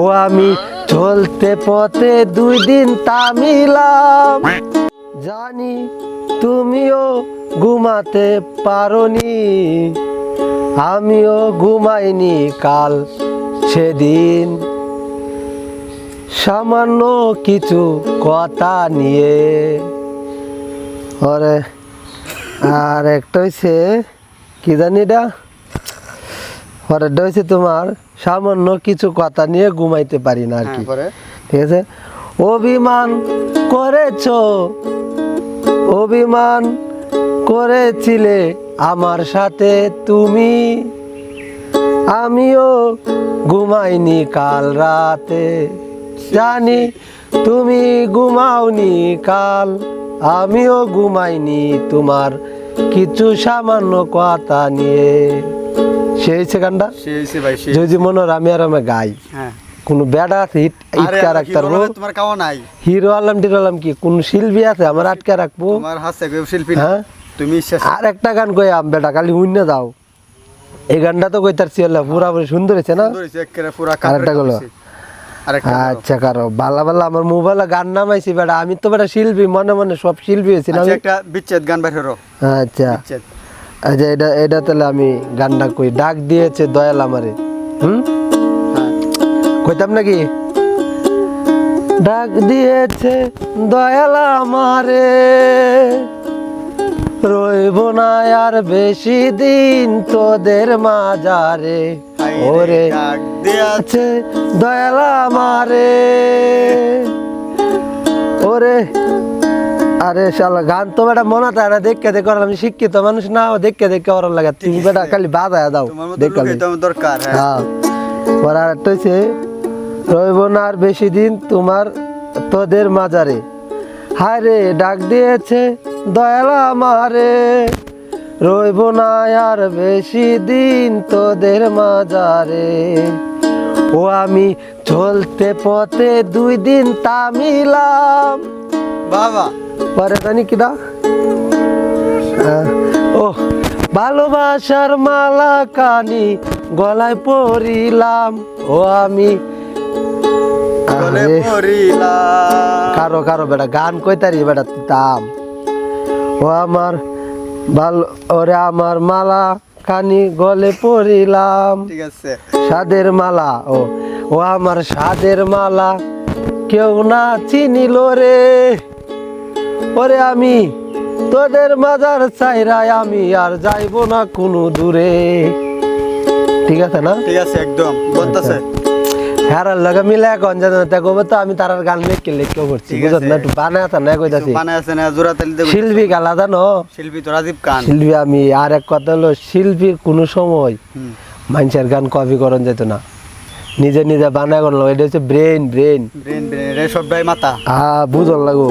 ও আমি চলতে পথে 2 দিন থামিলাম, জানি তুমিও ঘুমাতে পারোনি, আমিও ঘুমাইনি কাল সেদিন, সামান্য কিছু কথা নিয়ে। ওরে আর একটা হয়েছে কি জানি এটা, পরেরটা হয়েছে তোমার সামান্য কিছু কথা নিয়ে ঘুমাইতে পারি না আর কি। ঠিক আছে, অভিমান করেছো, অভিমান করেছিলে আমার সাথে তুমি, আমিও ঘুমাইনি কাল রাতে, জানি তুমি ঘুমাওনি কাল, আমিও ঘুমাইনি তোমার কিছু সামান্য কথা নিয়ে। সেই গানটা যদি মনে হয় আমি আর আমি গাই, কোন বেড়া হিট ক্যারেক্টার তোমার কাও নাই, হিরো আলম টিরো আলম কি কোন শিল্পী আছে আমার আটকে রাখবো? তোমার হাসে কেউ শিল্পী হ্যাঁ তুমি আর একটা গান কই আম বেটা খালি হুইন্য দাও, এই গানটা তো কইতার ছিল পুরাপুরি সুন্দর হয়েছে না? আরেকটা গেল আচ্ছা কারো বালা বালা আমার মোবাইলে গান নামাইছি বেটা, আমি তো বেটা শিল্পী মনে মনে সব শিল্পী হয়েছি না। একটা বিচ্ছেদ গান বের হলো। আচ্ছা আচ্ছা এটা তাহলে আমি গানটা কই, ডাক দিয়েছে দয়াল আমারে, কইতাম নাকি? ডাক দিয়েছে দয়াল আমারে, রইব না আর বেশি দিন তোদের মাঝারে, ওরে ডাক দিয়েছে দয়াল আমারে, ওরে। আরে শালা গান তো বেটা মনে থাকে না, দেখে দেখে আমি শিক্ষিত মানুষ না, দেখে দেখে ওরার লাগে, তুমি বেটা খালি বাজায় দাও দেখলে দরকার। হ্যাঁ পরে আরেকটা হচ্ছে রইব না আর বেশি দিন তোমার তোদের মাঝারে, হায় রে ডাক দিয়েছে দয়াল আমারে, রইব না আর বেশি দিন তোদের মাঝারে, ও আমি চলতে পথে 2 দিন থামিলাম। বাবা পরে জানি কিনা ও ভালোবাসার মালা কানি গলায় পরিলাম, ও আমি কারো কারো বেটা গান কইতারি বেটা তাম, ও আমার ভালো ওরে আমার মালা কানি গলে পরিলাম, ঠিক আছে সাদের মালা, ও আমার সাদের মালা কেউ না চিনিল রে, ওরে আমি তোদের মাজার চাইরাই আমি আর যাইব না কোনো দূরে। ঠিক আছে না? ঠিক আছে একদম বলতাছে হ্যারার লগে মিলে এখন জানো তা কবে তো আমি তারার গান লিখে করছি, বুঝত না? একটু বানায় আছে না কইতাছি, বানায় আছে না জোড়া তালি দেব। শিল্পী গালা জানো? শিল্পী তো রাজীব খান শিল্পী। আমি আর এক কথা হলো শিল্পীর কোনো সময় মানুষের গান কপি করন যেত না, নিজে নিজে বানায় করলো, এটা হচ্ছে ব্রেন ব্রেন ব্রেন ব্রেন এটা সবটাই মাথা। বুঝল লাগো।